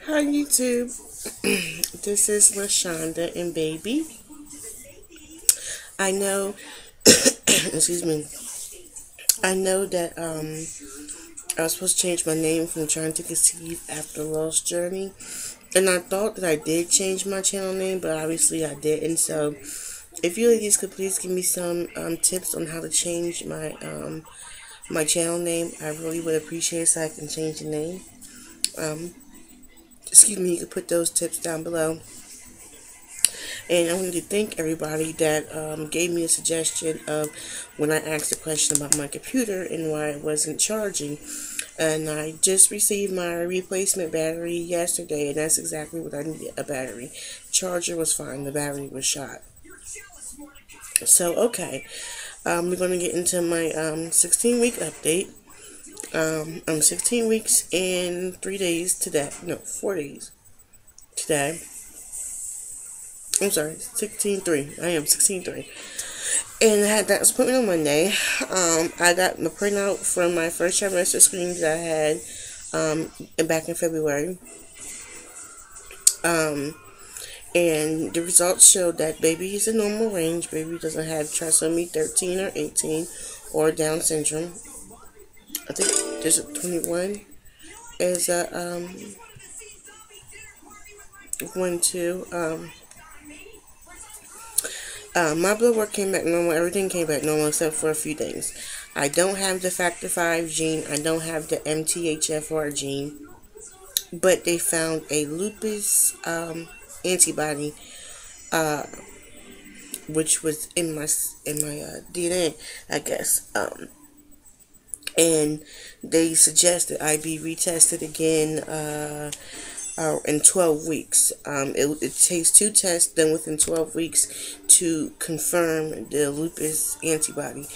Hi YouTube. This is LaShonda and baby. I know excuse me. I know that I was supposed to change my name from Trying to Conceive After Lost Journey. And I thought that I did change my channel name, but obviously I didn't. So if you ladies could please give me some tips on how to change my channel name, I really would appreciate it so I can change the name. Um Excuse me, you could put those tips down below. And I wanted to thank everybody that gave me a suggestion of when I asked a question about my computer and why it wasn't charging. And I just received my replacement battery yesterday, and that's exactly what I needed, a battery. Charger was fine, the battery was shot. So, okay, we're going to get into my 16-week update. I'm 16 weeks and 3 days today. No, 4 days today. I'm sorry, 16-3. I am 16-3. And I had that appointment on Monday. I got my printout from my first trimester screening that I had back in February. And the results showed that baby is a normal range. Baby doesn't have trisomy 13 or 18 or Down syndrome. I think there's a 21 is a 1, 2. My blood work came back normal. Everything came back normal except for a few things. I don't have the factor 5 gene. I don't have the MTHFR gene. But they found a lupus antibody, which was in my DNA, I guess. And they suggested I be retested again in 12 weeks. It takes 2 tests done within 12 weeks to confirm the lupus antibody.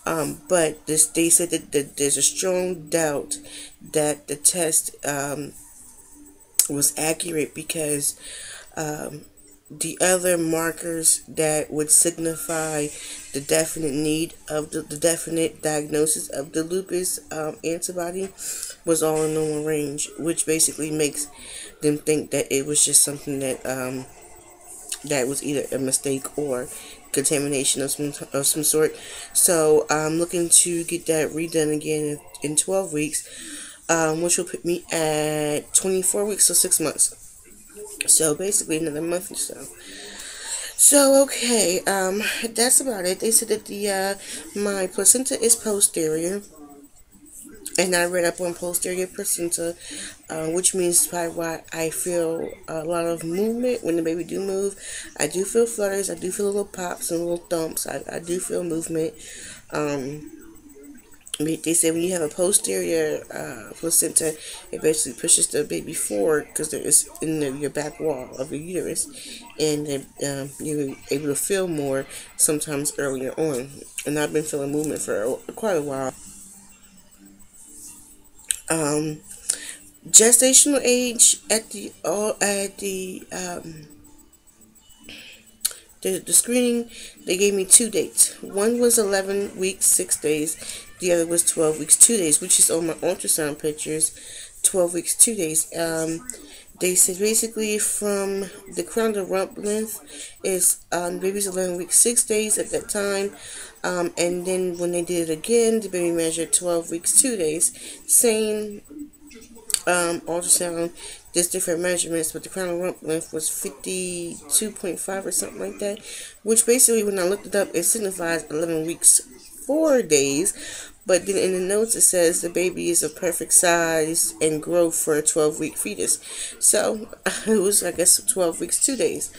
But they said that there's a strong doubt that the test was accurate because the other markers that would signify the definite need of the definite diagnosis of the lupus antibody was all in normal range, which basically makes them think that it was just something that that was either a mistake or contamination of some sort. So I'm looking to get that redone again in 12 weeks, which will put me at 24 weeks, so 6 months. So basically another month or so. So okay, that's about it. They said that my placenta is posterior, and I read up on posterior placenta, which means probably why I feel a lot of movement when the baby do move. I do feel flutters. I do feel little pops and little thumps. I do feel movement. They say when you have a posterior placenta, it basically pushes the baby forward because it's in your back wall of your uterus, and you're able to feel more sometimes earlier on. And I've been feeling movement for quite a while. Gestational age at the screening, they gave me 2 dates. One was 11 weeks, 6 days. The other was 12 weeks, 2 days, which is on my ultrasound pictures. 12 weeks, 2 days. They said basically from the crown to rump length is baby's 11 weeks, 6 days at that time. And then when they did it again, the baby measured 12 weeks, 2 days. Same ultrasound, just different measurements, but the crown and rump length was 52.5 or something like that, which basically when I looked it up, it signifies 11 weeks 4 days. But then in the notes it says the baby is a perfect size and growth for a 12-week fetus. So it was, I guess, 12 weeks 2 days.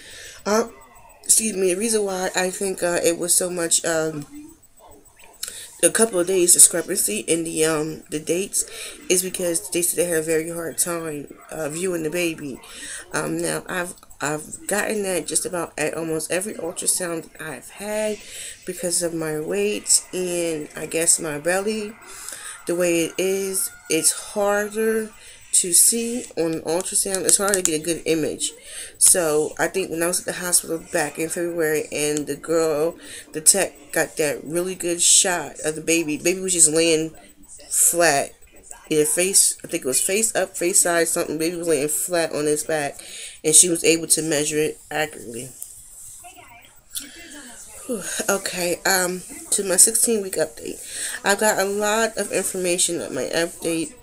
Excuse me. The reason why I think it was so much a couple of days discrepancy in the dates is because they said they had a very hard time viewing the baby. Now I've gotten that just about at almost every ultrasound I've had because of my weight and I guess my belly. The way it is, it's harder to see on an ultrasound. It's hard to get a good image. So I think when I was at the hospital back in February and the tech got that really good shot of the baby was just laying flat either face, I think it was face up, face side, something. Baby was laying flat on his back, and she was able to measure it accurately. Whew. Okay, to my 16-week update. I got a lot of information at my update.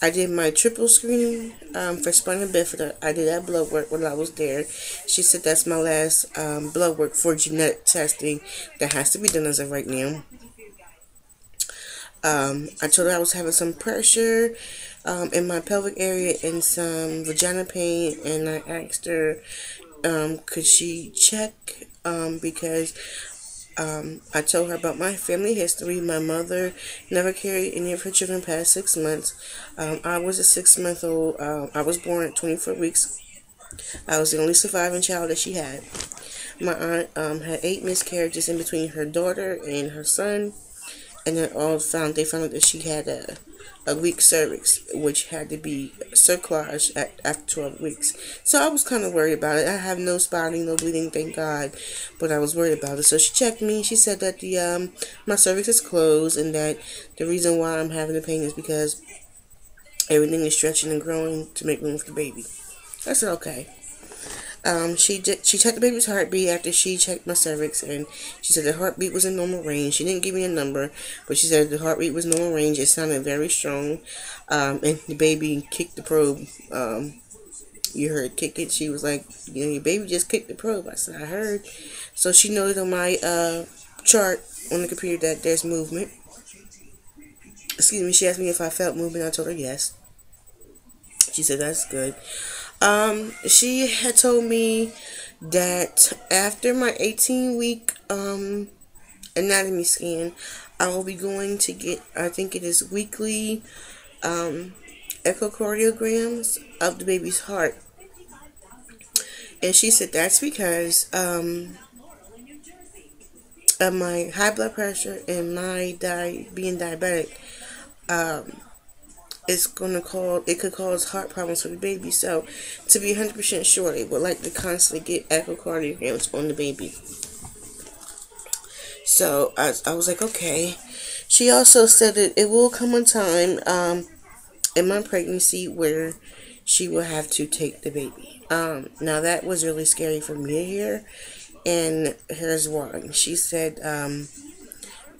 I did my triple screening for spina bifida. I did that blood work when I was there. She said that's my last blood work for genetic testing that has to be done as of right now. I told her I was having some pressure in my pelvic area and some vagina pain, and I asked her could she check because I told her about my family history. My mother never carried any of her children past 6 months. I was a 6-month-old. I was born at 24 weeks. I was the only surviving child that she had. My aunt had 8 miscarriages in between her daughter and her son, and then they found out that she had a weak cervix, which had to be circlaged after 12 weeks. So I was kind of worried about it. I have no spotting, no bleeding, thank God, but I was worried about it. So she checked me. She said that the my cervix is closed, and that the reason why I'm having the pain is because everything is stretching and growing to make room for the baby. I said okay. She checked the baby's heartbeat after she checked my cervix, and she said the heartbeat was in normal range. She didn't give me a number, but she said the heartbeat was normal range. It sounded very strong, and the baby kicked the probe. You heard kick it. She was like, your baby just kicked the probe. I said, I heard. So she noted on my chart on the computer that there's movement. Excuse me. She asked me if I felt movement. I told her yes. She said that's good. She had told me that after my 18-week anatomy scan, I will be going to get, I think it is weekly echocardiograms of the baby's heart. And she said that's because of my high blood pressure and my being diabetic. It could cause heart problems for the baby. So to be 100% sure, they would like to constantly get echocardiograms on the baby. So I was like, okay. She also said that it will come a time in my pregnancy where she will have to take the baby. Now that was really scary for me to hear, and here's why. She said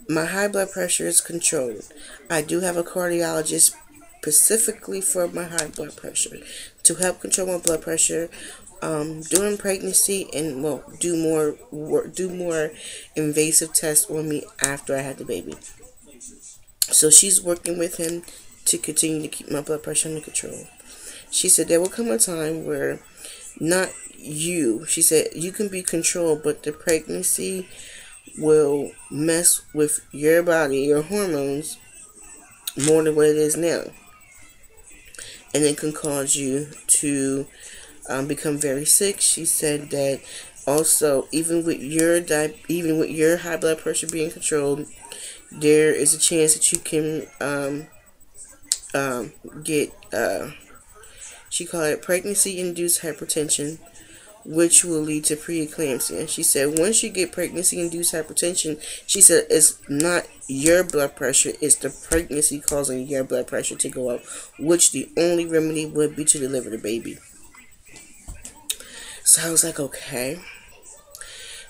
my high blood pressure is controlled. I do have a cardiologist specifically for my high blood pressure to help control my blood pressure during pregnancy, and do more invasive tests on me after I had the baby. So she's working with him to continue to keep my blood pressure under control. She said there will come a time where not you. She said you can be controlled, but the pregnancy will mess with your body, your hormones, more than what it is now. And it can cause you to become very sick. She said that also, even with your high blood pressure being controlled, there is a chance that you can get she called it pregnancy-induced hypertension, which will lead to preeclampsia. She said once you get pregnancy-induced hypertension, she said it's not your blood pressure, it's the pregnancy causing your blood pressure to go up, which the only remedy would be to deliver the baby. So I was like, okay.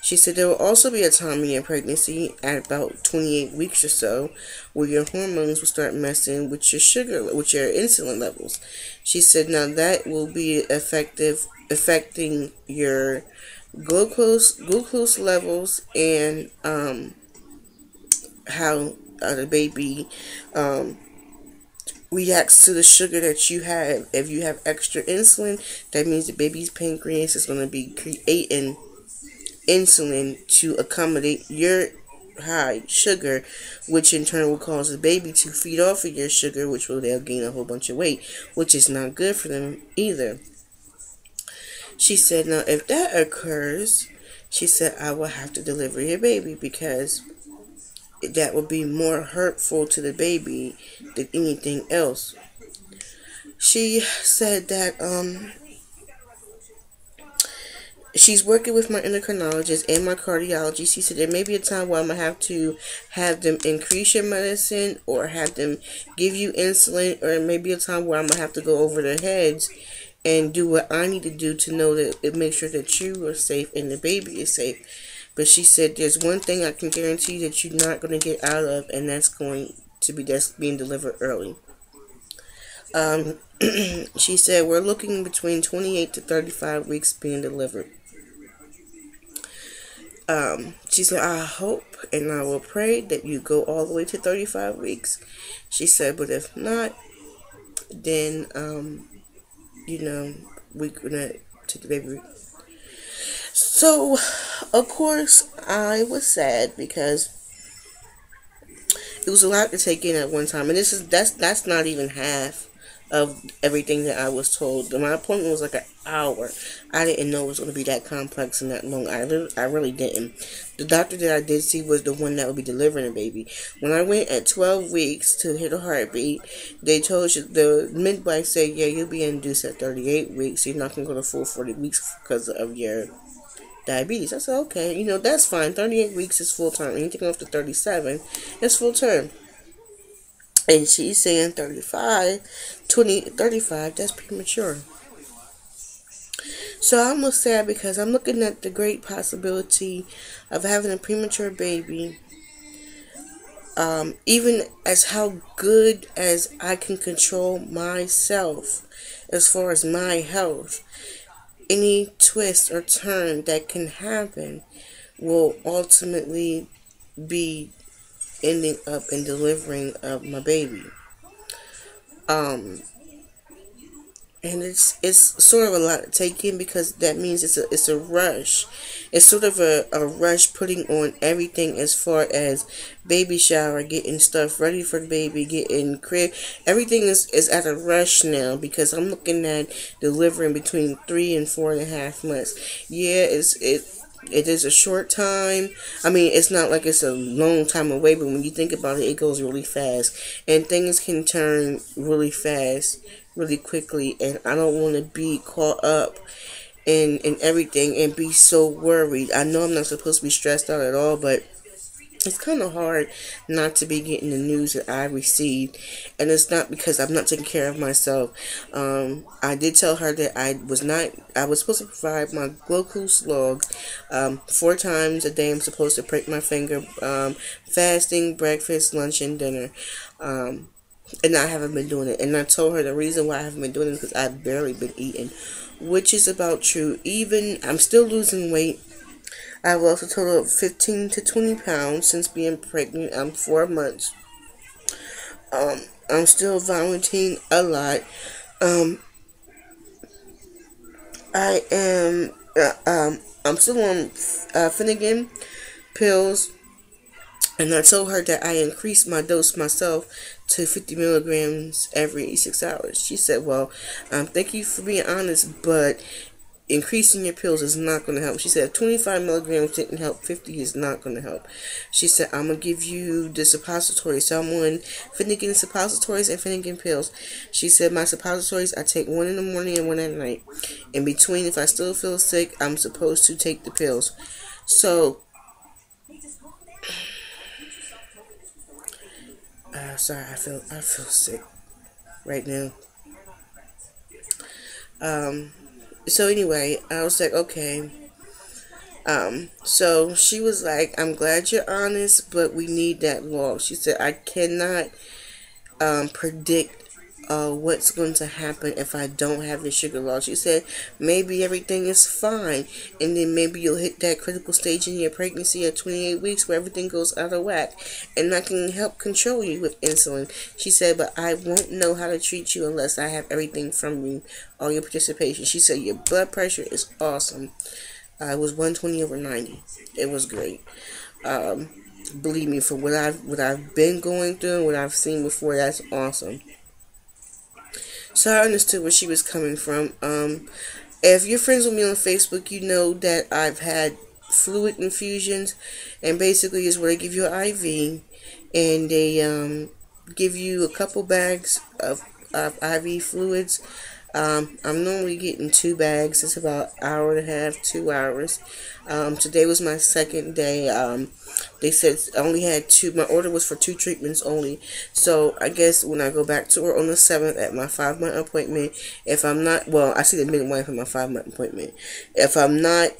She said there will also be a time in your pregnancy at about 28 weeks or so where your hormones will start messing with your with your insulin levels. She said now that will be affecting your glucose levels, and how the baby reacts to the sugar that you have. If you have extra insulin, that means the baby's pancreas is going to be creating insulin to accommodate your high sugar, which in turn will cause the baby to feed off of your sugar, which will they'll gain a whole bunch of weight, which is not good for them either. She said now if that occurs, she said I will have to deliver your baby, because that would be more hurtful to the baby than anything else. She said that she's working with my endocrinologist and my cardiologist. She said there may be a time where I'm going to have them increase your medicine or have them give you insulin, or it may be a time where I'm going to have to go over their heads and do what I need to do to know that it makes sure that you are safe and the baby is safe. But she said there's one thing I can guarantee that you're not going to get out of, and that's being delivered early. Um, she said we're looking between 28 to 35 weeks being delivered. She said, I hope and I will pray that you go all the way to 35 weeks. She said, but if not, then, we're gonna take the baby. So, of course, I was sad because it was a lot to take in at one time, and that's not even half of everything that I was told. My appointment was like an hour. I didn't know it was going to be that complex and that long. I really didn't. The doctor that I did see was the one that would be delivering the baby. When I went at 12 weeks to hear the heartbeat, they told you, the midwife said, yeah, you'll be induced at 38 weeks. You're not going to go to full 40 weeks because of your diabetes. I said, okay, that's fine. 38 weeks is full term. Anything after 37 is full term. And she's saying 35, that's premature. So I'm almost sad because I'm looking at the great possibility of having a premature baby. Even as how good as I can control myself as far as my health, any twist or turn that can happen will ultimately be ending up in delivering of my baby. And it's sort of a lot to take in because that means it's a rush. It's sort of a rush putting on everything as far as baby shower, getting stuff ready for the baby, getting crib. Everything is at a rush now because I'm looking at delivering between 3 and 4.5 months. Yeah, it is a short time. I mean, it's not like it's a long time away, but when you think about it, it goes really fast. And things can turn really fast, really quickly. And I don't want to be caught up in everything and be so worried. I know I'm not supposed to be stressed out at all, but it's kind of hard not to be getting the news that I received. And it's not because I'm not taking care of myself. I did tell her that I was supposed to provide my glucose log 4 times a day. I'm supposed to prick my finger, fasting, breakfast, lunch, and dinner. And I haven't been doing it. And I told her the reason why I haven't been doing it is because I've barely been eating, which is about true. Even I'm still losing weight. I've lost a total of 15 to 20 pounds since being pregnant. I'm 4 months. I'm still vomiting a lot. I am. I'm still on Finnegan pills, and I told her that I increased my dose myself to 50 milligrams every 6 hours. She said, "Well, thank you for being honest, but increasing your pills is not going to help." She said 25 milligrams didn't help, 50 is not going to help. She said, I'm going to give you the suppositories. So I'm on Finnegan suppositories and Finnegan pills. She said my suppositories, I take 1 in the morning and 1 at night. In between, if I still feel sick, I'm supposed to take the pills. So, sorry, I feel sick right now. So anyway, I was like, okay. So she was like, I'm glad you're honest, but we need that log. She said, I cannot predict what's going to happen if I don't have the sugar log. She said, maybe everything is fine, and then maybe you'll hit that critical stage in your pregnancy at 28 weeks where everything goes out of whack, and I can help control you with insulin. She said, but I won't know how to treat you unless I have everything from you, all your participation. She said, your blood pressure is awesome. It was 120/90. It was great. Believe me, for what I've been going through, what I've seen before, that's awesome. So I understood where she was coming from. If you're friends with me on Facebook, you know that I've had fluid infusions, and basically is where they give you an IV, and they give you a couple bags of IV fluids I'm normally getting 2 bags. It's about an hour and a half, 2 hours. Today was my second day. They said I only had two. My order was for 2 treatments only. So I guess when I go back to work on the 7th at my 5-month appointment, if I'm not, well, I see the midwife at my 5-month appointment. If I'm not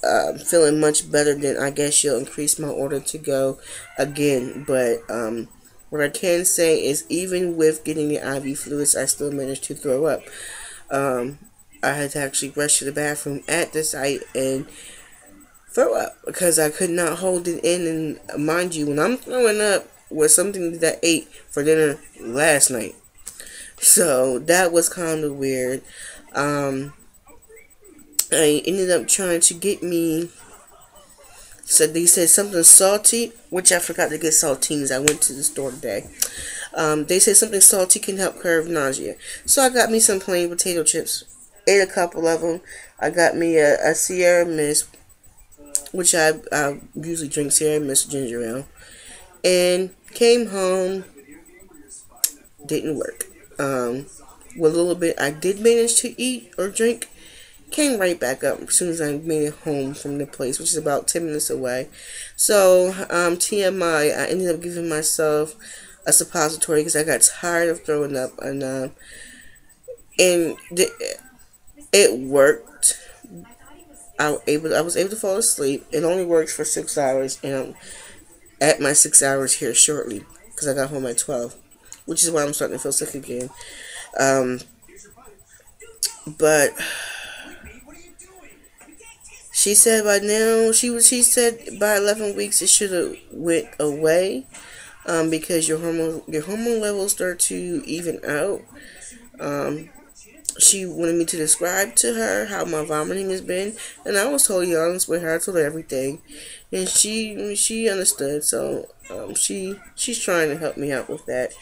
feeling much better, then I guess she'll increase my order to go again. But what I can say is, even with getting the IV fluids, I still managed to throw up. Um, I had to actually rush to the bathroom at the site and throw up because I could not hold it in. And mind you, when I'm throwing up was something that I ate for dinner last night, so that was kind of weird. I ended up trying to get me. So they said something salty, which I forgot to get saltines. I went to the store today. They said something salty can help curb nausea. So I got me some plain potato chips. Ate a couple of them. I got me a Sierra Mist, which I usually drink Sierra Mist ginger ale. And came home. Didn't work. With a little bit I did manage to eat or drink. Came right back up as soon as I made it home from the place, which is about 10 minutes away. So, TMI, I ended up giving myself a suppository because I got tired of throwing up, and it worked. I was able to fall asleep. It only works for 6 hours, and I'm at my 6 hours here shortly because I got home at 12, which is why I'm starting to feel sick again. But she said by now, she said by 11 weeks it should have went away, because your hormone levels start to even out. She wanted me to describe to her how my vomiting has been, and I was totally honest with her. I told her everything, and she understood. So she's trying to help me out with that.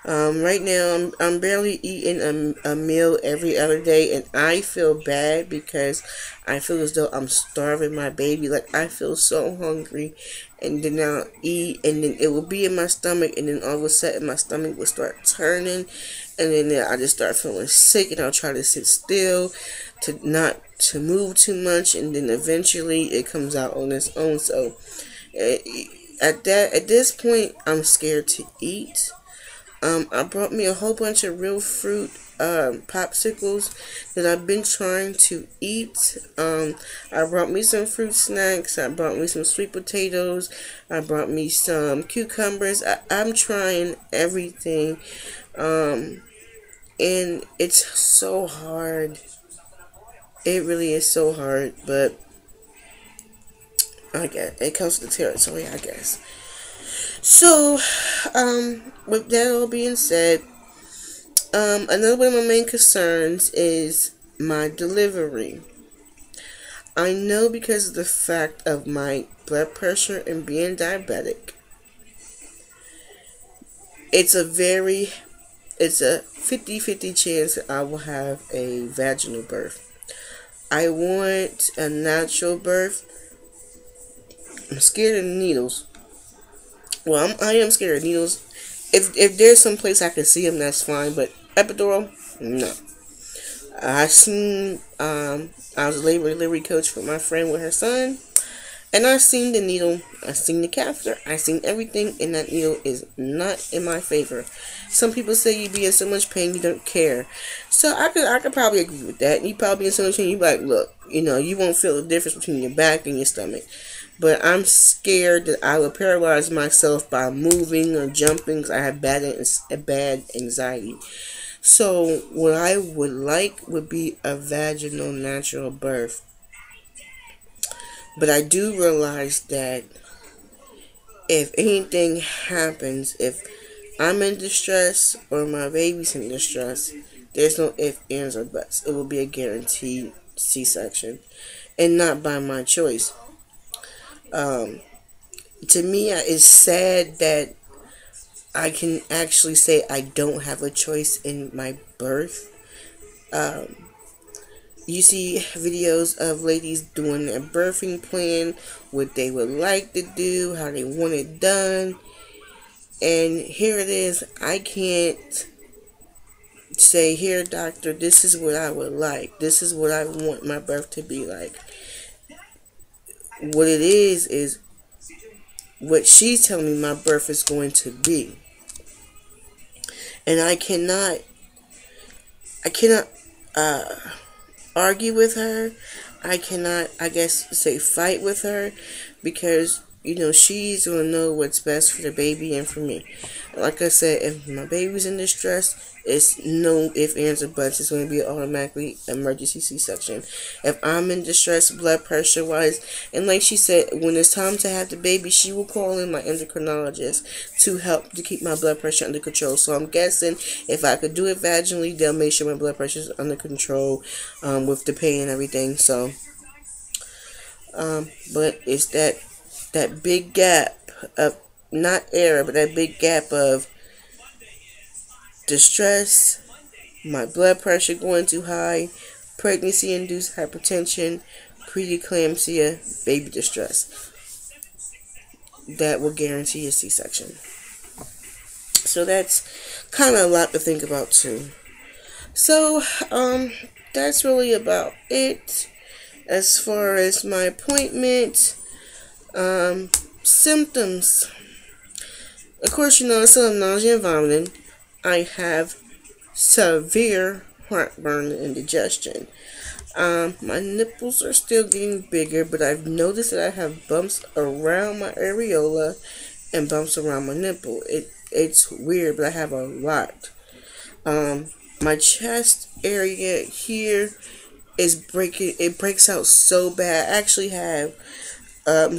Right now, I'm barely eating a meal every other day, and I feel bad because I feel as though I'm starving my baby. Like, I feel so hungry, and then I'll eat, and then it will be in my stomach, and then all of a sudden my stomach will start turning, and then I just start feeling sick, and I'll try to sit still to not to move too much, and then eventually it comes out on its own. So at this point, I'm scared to eat. I brought me a whole bunch of real fruit popsicles that I've been trying to eat. I brought me some fruit snacks. I brought me some sweet potatoes. I brought me some cucumbers. I'm trying everything. And it's so hard. It really is so hard, but I guess it comes to the territory, I guess. So, with that all being said, another one of my main concerns is my delivery. I know because of the fact of my blood pressure and being diabetic, it's a 50-50 chance that I will have a vaginal birth. I want a natural birth. I'm scared of needles. Well, I am scared of needles. If there's some place I can see them, that's fine. But epidural, no. I was a labor and delivery coach for my friend with her son, and I seen the needle. I seen the catheter. I seen everything, and that needle is not in my favor. Some people say you be in so much pain you don't care. So I could probably agree with that. You probably in so much pain you be like, look, you won't feel the difference between your back and your stomach. But I'm scared that I will paralyze myself by moving or jumping because I have bad anxiety. So what I would like would be a vaginal natural birth. But I do realize that if anything happens, if I'm in distress or my baby's in distress, there's no ifs, ands, or buts. It will be a guaranteed C-section, and not by my choice. To me, it's sad that I can actually say I don't have a choice in my birth. You see videos of ladies doing their birthing plan, what they would like to do, how they want it done. And here it is, I can't say, here, doctor, this is what I would like. This is what I want my birth to be like. What it is what she's telling me my birth is going to be. And I cannot uh, argue with her. I cannot, I guess, say fight with her, because she's gonna know what's best for the baby and for me. Like I said, if my baby's in distress, it's no ifs, ands, or buts. It's going to be automatically emergency C-section. If I'm in distress, blood pressure wise, and like she said, when it's time to have the baby, she will call in my endocrinologist to help to keep my blood pressure under control. So I'm guessing if I could do it vaginally, they'll make sure my blood pressure is under control with the pain and everything. So, but it's that big gap of, not error, but that big gap of distress, my blood pressure going too high, pregnancy-induced hypertension, preeclampsia, baby distress. That will guarantee a C-section. So that's kind of a lot to think about too. So, that's really about it as far as my appointment. Symptoms. Of course, I still have nausea and vomiting. I have severe heartburn and indigestion. My nipples are still getting bigger, but I've noticed that I have bumps around my areola and bumps around my nipple. It's weird, but I have a lot. My chest area here is breaking. It breaks out so bad. I actually have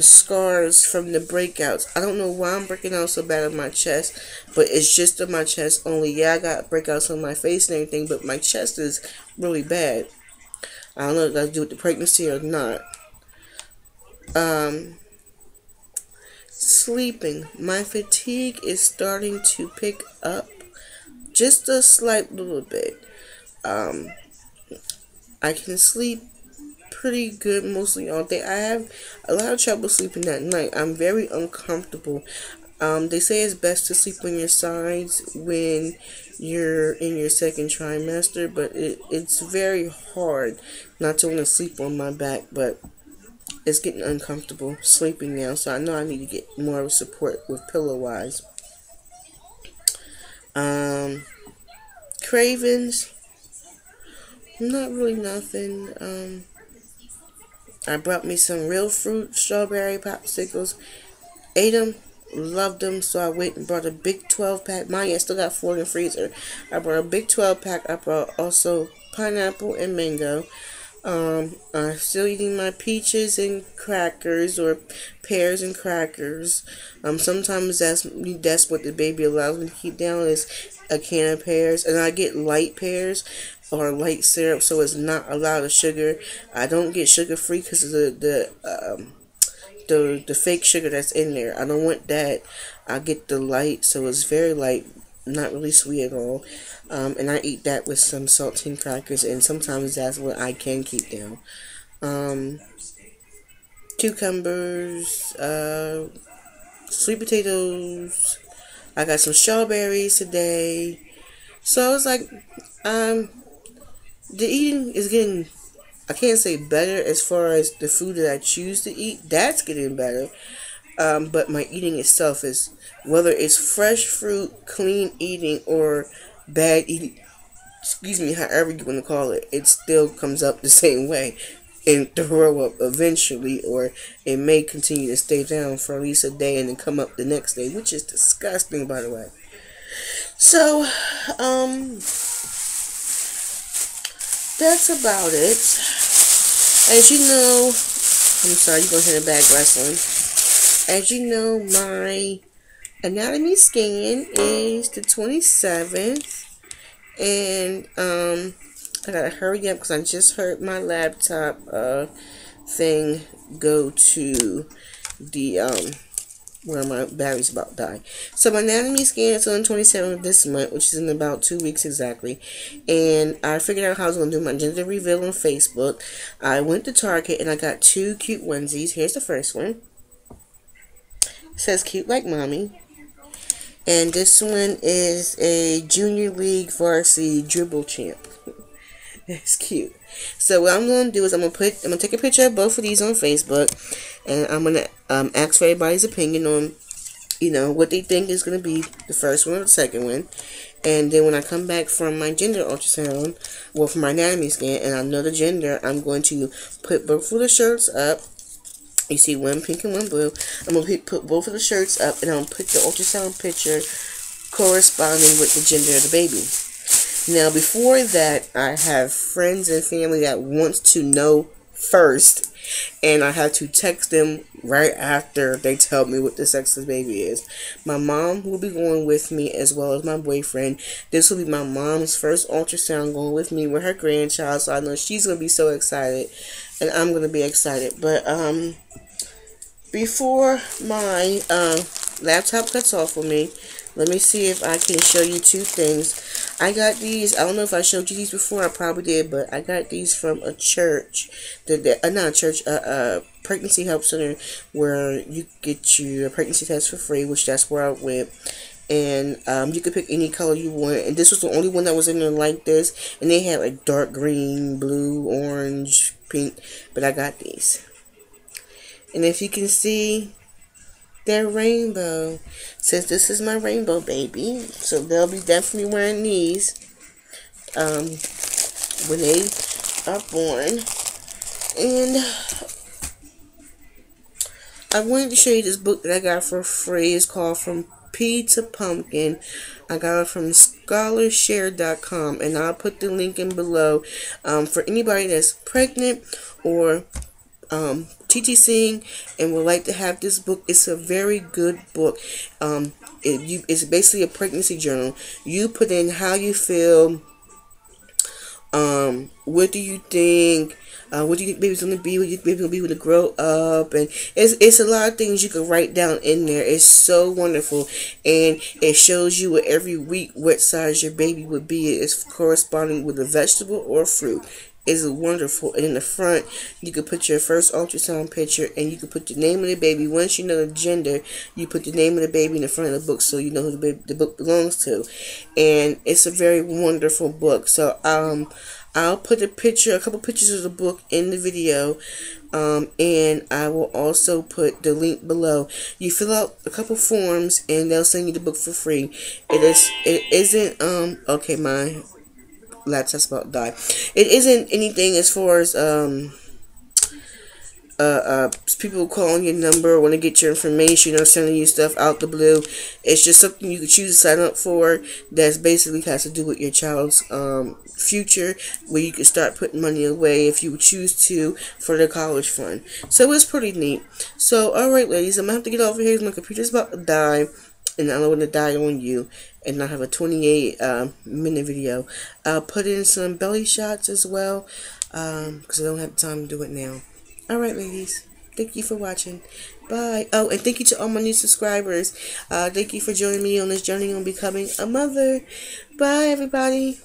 scars from the breakouts. I don't know why I'm breaking out so bad on my chest, but it's just on my chest only. Yeah, I got breakouts on my face and everything, but my chest is really bad. I don't know if that's due with the pregnancy or not. Sleeping. My fatigue is starting to pick up just a slight little bit. I can sleep pretty good mostly all day. I have a lot of trouble sleeping at night. I'm very uncomfortable. They say it's best to sleep on your sides when you're in your second trimester, but it's very hard not to want to sleep on my back, but it's getting uncomfortable sleeping now, so I know I need to get more support with pillow-wise. Cravings, not really nothing. I brought me some real fruit, strawberry popsicles, ate them, loved them, so I went and brought a big 12-pack. Mine, I still got 4 in the freezer. I brought a big 12-pack. I brought also pineapple and mango. I'm still eating my peaches and crackers, or pears and crackers. Sometimes that's what the baby allows me to keep down, is a can of pears, and I get light pears or light syrup, so it's not a lot of sugar. I don't get sugar free because of the fake sugar that's in there. I don't want that. I get the light, so it's very light, not really sweet at all. And I eat that with some saltine crackers, and sometimes that's what I can keep down. Cucumbers, sweet potatoes. I got some strawberries today. So it's like, the eating is getting, I can't say better as far as the food that I choose to eat. That's getting better. But my eating itself is, whether it's fresh fruit, clean eating, or bad eating, however you want to call it, it still comes up the same way and throw up eventually, or it may continue to stay down for at least a day and then come up the next day, which is disgusting, by the way. So, that's about it. As you know, I'm sorry, you're going to hear the bag rustling. As you know, my anatomy scan is the 27th. And, I gotta hurry up because I just heard my laptop, thing go to the, where my battery's about to die. So my anatomy scan is on the 27th of this month, which is in about 2 weeks exactly. And I figured out how I was going to do my gender reveal on Facebook. I went to Target and I got 2 cute onesies. Here's the first one. It says cute like mommy. And this one is a Junior League varsity dribble champ. It's cute. So what I'm gonna do is I'm gonna take a picture of both of these on Facebook, and I'm gonna ask for everybody's opinion on, you know, what they think is gonna be the first one or the second one. And then when I come back from my gender ultrasound, well, from my anatomy scan, and I know the gender, I'm going to put both of the shirts up. You see one pink and one blue. I'm going to put both of the shirts up, and I'm going to put the ultrasound picture corresponding with the gender of the baby. Now, before that, I have friends and family that wants to know first, and I have to text them right after they tell me what the sex of the baby is. My mom will be going with me, as well as my boyfriend. This will be my mom's first ultrasound, going with me with her grandchild, so I know she's going to be so excited, and I'm going to be excited. But before my laptop cuts off with me, let me see if I can show you two things. I got these. I don't know if I showed you these before. I probably did, but I got these from a church. Not a church, a pregnancy help center where you get your pregnancy test for free, which that's where I went. And you could pick any color you want. And this was the only one that was in there like this. And they had like dark green, blue, orange, pink. But I got these. And if you can see, they're rainbow. Since this is my rainbow baby, so they'll be definitely wearing these when they are born. And I wanted to show you this book that I got for free. It's called From Pea to Pumpkin. I got it from scholarshare.com, and I'll put the link in below for anybody that's pregnant or TTCing and would like to have this book. It's a very good book. It's basically a pregnancy journal. You put in how you feel, what do you think, what do you think baby's gonna be, what you think baby's gonna be when they grow up, and it's a lot of things you can write down in there. It's so wonderful, and it shows you every week what size your baby would be. It's corresponding with a vegetable or fruit. Is wonderful. And in the front, you can put your first ultrasound picture, and you can put the name of the baby. Once you know the gender, you put the name of the baby in the front of the book, so you know who the book belongs to. And it's a very wonderful book. So I'll put a couple pictures of the book in the video, and I will also put the link below. You fill out a couple forms, and they'll send you the book for free. It isn't okay, my laptop's about to die. It isn't anything as far as people calling your number, want to get your information, or sending you stuff out the blue. It's just something you can choose to sign up for that's basically has to do with your child's future, where you can start putting money away if you choose to for the college fund. So it's pretty neat. So alright ladies, I'm gonna have to get over here because my computer's about to die, and I don't want to die on you, and I have a 28-minute video. I'll put in some belly shots as well, because I don't have time to do it now. Alright ladies, thank you for watching. Bye. Oh, and thank you to all my new subscribers. Thank you for joining me on this journey on becoming a mother. Bye everybody.